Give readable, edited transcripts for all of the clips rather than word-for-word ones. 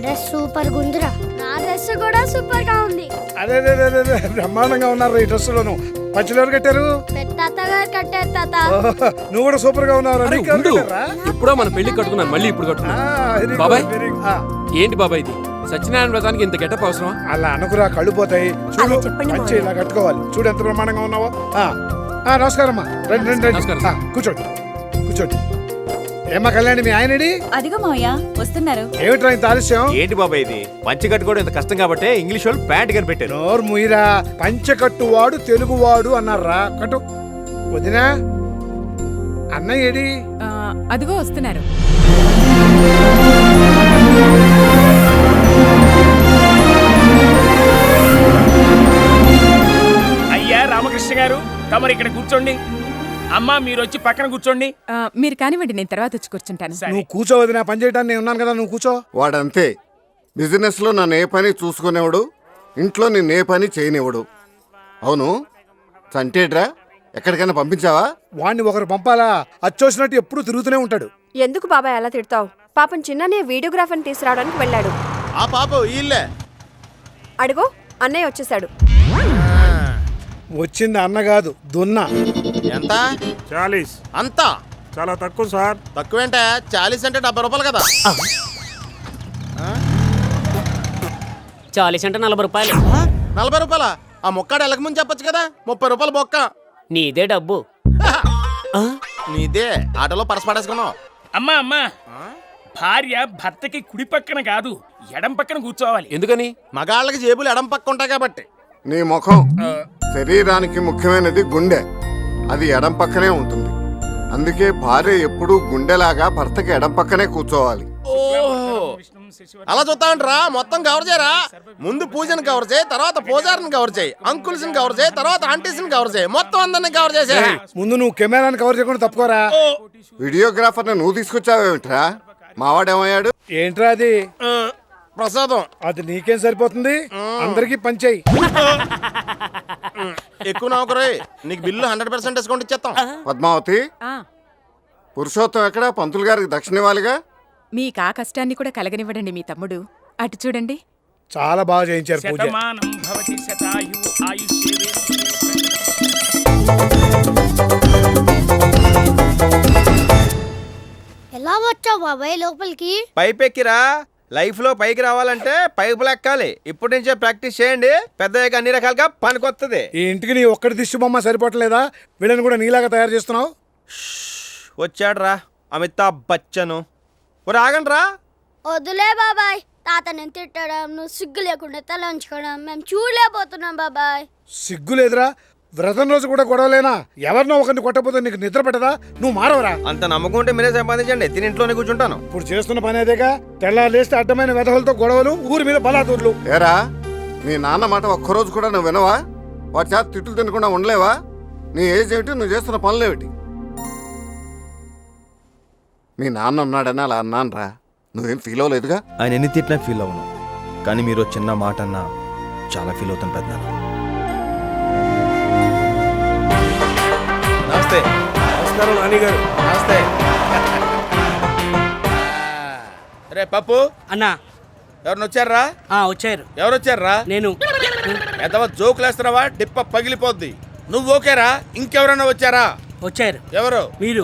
Dress super గుందిరా. నా dress కూడా super గా ఉంది. అదే బ్రహ్మాండంగా ఉన్నారు ఈ డ్రెస్ లోను. పంచులు ఎవరు కట్టారు? తాత గారు కట్టారు తాత. నువ్వు కూడా సూపర్ గా ఉన్నావు. ఇప్పుడో మన పెళ్లి కట్టుకున్నాను, మళ్ళీ ఇప్పుడు కట్టుకున్నాను. బాబాయ్ ఏంటి బాబాయ్ ఇది? సత్యనారాయణ వ్రతానికి ఇంత గెటప్ అవసరం? అలా అనుకురా, కళ్ళు పోతాయి. చూడు మంచి ఇలా కట్టుకోవాలి. చూడు ఎంత బ్రహ్మాండంగా ఉన్నావో. నమస్కారం అమ్మా. రండి రండి రండి. కూర్చోండి కూర్చోండి. ఏమ్మా కళ్యాణి, మీ ఆయనడి? అదిగో మావయ్య వస్తున్నారు. ఏమిట్రా ఇంత ఆలస్యం? ఏంటి బాబాయ్ ఇది? పంచె కట్టుకోవడం ఇంత కష్టం కాబట్టి ఇంగ్లీష్ వాళ్ళు ప్యాంట్ కనిపెట్టారు. నోరు ముయిరా. పంచకట్టువాడు తెలుగువాడు అన్నారా. కట్టు. వదినా అన్నయ్య ఏడి? అదిగో వస్తున్నారు. అయ్యా రామకృష్ణ గారు, తమరు ఇక్కడ కూర్చోండి. అమ్మా మీరు వచ్చి పక్కన కూర్చోండి. మీరు కానివ్వండి, నేను తర్వాత వచ్చి కూర్చుంటాను. నువ్వు కూర్చో వదినా, పని చేయడానికి నేను ఉన్నాను కదా, నువ్వు కూర్చో. వాడంతే. బిజినెస్ లో నన్ను ఏ పని చూసుకునేవాడు, ఇంట్లో నిన్ను ఏ పని చేయనివాడు. అవును సంటేడ్రా, ఎక్కడికైనా పంపించావా? వాడిని ఒకరు పంపాలా? అచ్చోసినట్టు ఎప్పుడు తిరుగుతూనే ఉంటాడు. ఎందుకు బాబాయ్ అలా తిడతావు? పాపం చిన్ననే వీడియోగ్రాఫర్ని తీసుకురావడానికి వెళ్ళాడు. ఆ పాప ఇల్లే. అడుగో అన్నయ్య వచ్చేసాడు. వచ్చింది అన్న కాదు, దున్న. ఎంత? 40. అంతా చాలా తక్కువ సార్. తక్కువేంటే? 40 అంటే 70 రూపాయలు కదా. 40 అంటే 40 రూపాయలు. 40 రూపాయల? ఆ మొక్కాడు ఎలక ముందు చెప్పొచ్చు కదా. 30 రూపాయలు బొక్క. నీదే డబ్బు. నీదే ఆటోలో పరస పడేసుకున్నావు. అమ్మా అమ్మా, భార్య భర్తకి కుడి పక్కన కాదు ఎడం పక్కన కూర్చోవాలి. ఎందుకని? మగాళ్ళకి జేబులు ఎడం పక్క ఉంటాయి కాబట్టి. నీ ముఖం. శరీరానికి ముఖ్యమైనది గుండె, అది ఎడం పక్కనే ఉంటుంది. అందుకే భార్య ఎప్పుడూ గుండెలాగా భర్తకి ఎడం పక్కనే కూర్చోవాలి. అలా చూస్తామంటారా? మొత్తం కవర్ చేయరా? ముందు పూజను కవర్ చేయి, తర్వాత పూజారిని కవర్ చేయి, అంకుల్స్ ని కవర్ చేయి, తర్వాత ఆంటీస్ ని కవర్ చేయి, మొత్తం అందరిని కవర్ చేసే. ముందు నువ్వు కెమెరాని కవర్ చేయకుండా తప్పుకోరా. వీడియోగ్రాఫర్ నువ్వు తీసుకొచ్చావేమిట్రా? మావాడేమయ్యాడు? ఏంట్రా అది? ప్రసాదం. అది నీకేం సరిపోతుంది? అందరికి పంచేయి. ఎక్కువ నౌకరే, నీకు బిల్లు 100% డిస్కౌంట్ ఇచ్చేస్తాం. పద్మావతి, పురుషోత్తం ఎక్కడ? పంతులు గారికి దక్షిణ ఇవ్వాలిగా. మీకు ఆ కష్టాన్ని కూడా కలగనివ్వడండి మీ తమ్ముడు. అటు చూడండి. చాలా బాగా చేయించారు పూజ. శతమానం భవతి శతాయు ఆయుష్యేవేంద్రియ. ఎలా వచ్చావు బాబాయ్ లోపలికి? పైపెక్కిరా. లైఫ్ లో పైకి రావాలంటే పైపులు ఎక్కాలి. ఇప్పటి నుంచే ప్రాక్టీస్ చేయండి, పెద్దయ్యాక అన్ని రకాలుగా పనికొత్తది. ఈ ఇంటికి నీ ఒక్కడి దిష్టి బొమ్మ సరిపోవట్లేదా? వీళ్ళని కూడా నీలాగా తయారు చేస్తున్నావు. వచ్చాడ్రా అమితాబ్ బచ్చను. రాగండి రా. వద్దులే బాబాయ్, తాత నేను తిట్టడం, నువ్వు సిగ్గు లేకుండా తల ఉంచుకోవడం మేము చూడలేకపోతున్నాం బాబాయ్. సిగ్గు లేదురా? వ్రతం రోజు కూడా గొడవలేనా? ఎవరినో ఒకరిని కొట్టకపోతే నీకు నిద్ర పెట్టదా? నువ్వు మారవరా? అంత నమ్మకం ఉంటే మీరే సంపాదించండి, తిని ఇంట్లోనే కూర్చుంటాను. ఇప్పుడు చేస్తున్న పని అదేగా. తెల్లారేస్తే అడ్డమైన వెధవలతో గొడవలు, ఊరి మీద బలాదూర్లు. ఏరా, మీ నాన్న మాట ఒక్కరోజు కూడా నువ్వు వినవా? వాటి చేత తిట్లు తినకుండా ఉండలేవా? నీ ఏజ్ ఏమిటి, నువ్వు చేస్తున్న పనులేమిటి? మీ నాన్న ఉన్నాడని అలా అన్నాను రా, నువ్వేం ఫీల్ అవ్వలేదుగా? ఆయన ఎన్ని తిట్టినా ఫీల్ అవ్వను, కానీ మీరు చిన్న మాట అన్నా చాలా ఫీల్ అవుతాను పెద్ద. నమస్తే. నమస్కారం నాన్నగారు. నమస్తే. రే పప్పు అన్నా ఎవరిని వచ్చారా? వచ్చారు. ఎవరు వచ్చారా? నేను. పెద్దవా జోకులు వేస్తున్నావా? డిప్ప పగిలిపోద్ది. నువ్వు ఓకేరా? ఇంకెవరన్నా వచ్చారా? వచ్చారు. ఎవరు? మీరు.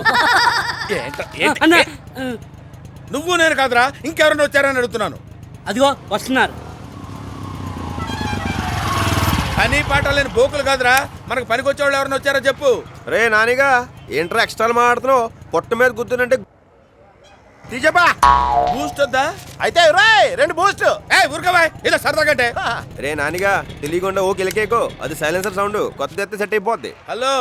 నువ్వు నేను కాదురా, ఇంకెవరన్నా వచ్చారని అడుగుతున్నాను. అదిగో వస్తున్నారు. పని పాట లేని బోకులు కాదురా, మనకు పనికొచ్చేవాళ్ళు ఎవరైనా వచ్చారో చెప్పు. రే నానిగా, ఏంట్రా ఎక్స్ట్రా మాట్లాడుతున్నావు? పొట్ట మీద గుద్దునంటే తీజపా. బూస్ట్ వద్దా? అయితే రెండు బూస్ట్. ఊరుకోవా, ఇలా సరదాగంటే. రే నానిగా, తెలియకుండా ఓ కిలకేకో, అది సైలెన్సర్ సౌండ్. కొత్త ఎత్తే సెట్ అయిపోద్ది. హలో,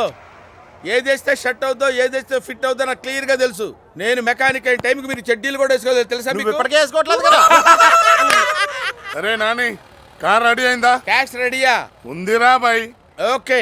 ఏదేస్తే షట్ అవుద్దో ఏదేస్తే ఫిట్ అవుద్దో నాకు క్లియర్ గా తెలుసు. నేను మెకానిక్ అయిన టైంకి మీరు చెడ్డీలు కూడా వేసుకోలేదు తెలుసా? మీకు ఇప్పటికే వేసుకోవట్లేదు కదా. అరే నాని, కార్ రెడీ అయిందా? క్యాష్ రెడీయా? ఉందిరా బాయ్. ఓకే.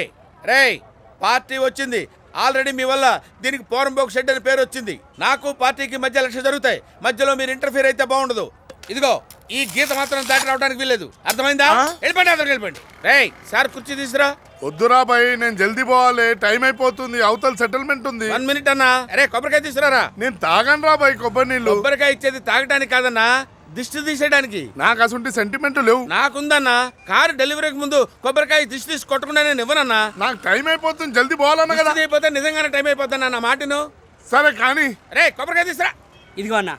రేయ్, పార్టీ వచ్చింది ఆల్రెడీ. మీ వల్ల దీనికి పోరంబోక్ షెడ్ అని పేరు వచ్చింది. నాకు పార్టీకి మధ్య ఎలక్షన్ జరుగుతాయి, మధ్యలో మీరు ఇంటర్ఫియర్ అయితే బాగుండదు. ఇదిగో ఈ గీత మాత్రం దాటి రావడానికి వీల్లేదు, అర్థమైందా? వెళ్ళిపోండి, అందరూ వెళ్ళిపోండి. రేయ్ సార్ కుర్చీ తీసురా. వద్దురా బాయ్, నేను జల్దీ పోవాలి, టైం అయిపోతుంది, అవతల సెటిల్మెంట్ ఉంది. 1 minute అన్నా. అరే కొబ్బరికాయ తీసుకురారా. నేను తాగను రా బాయ్ కొబ్బరి నీళ్ళు. కొబ్బరికాయ ఇచ్చేది తాగడానికి కాదన్నా, దిష్టి తీసేయడానికి. నాకు అసలు సెంటిమెంట్ లేవు. నాకుందన్నా. కారు డెలివరీకి ముందు కొబ్బరికాయ దిష్టి తీసి కొట్టకుండా నేను ఇవ్వనన్నా. నాకు టైం అయిపోతుంది, జల్దీ పోవాలన్నా కదా. దిష్టి అయిపోతే నిజంగానే టైం అయిపోతాను నా మాటను. సరే కానీ రే కొబ్బరికాయ తీసురా. ఇదిగో అన్న.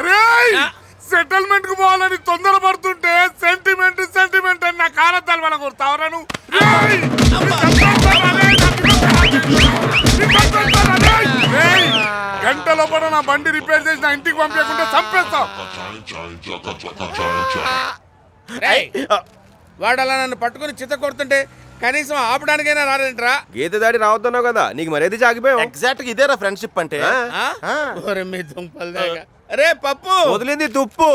అరే సెటిల్మెంట్ కు పోవాలని తొందర పడుతుంటే సెంటిమెంట్ సెంటిమెంట్ అని నా కారద్దాలు వాళ్ళ కొడతావరాను. గంట లోపల నా బండి రిపేర్ చేసి నా ఇంటికి పంపించకుండా చంపేస్తావు. వాడు అలా నన్ను పట్టుకుని చిత్త కొడుతుంటే కనీసం ఆపడానికైనా రారేంట్రా. గీత దాడి రావద్దన్నావు కదా, నీకు మరేది జాగిపోయావు. ఎగ్జాక్ట్ గా ఇదేరా ఫ్రెండ్షిప్ అంటే. మీ దుంపలు దాకా. అరే పప్పు వదిలింది తుప్పు.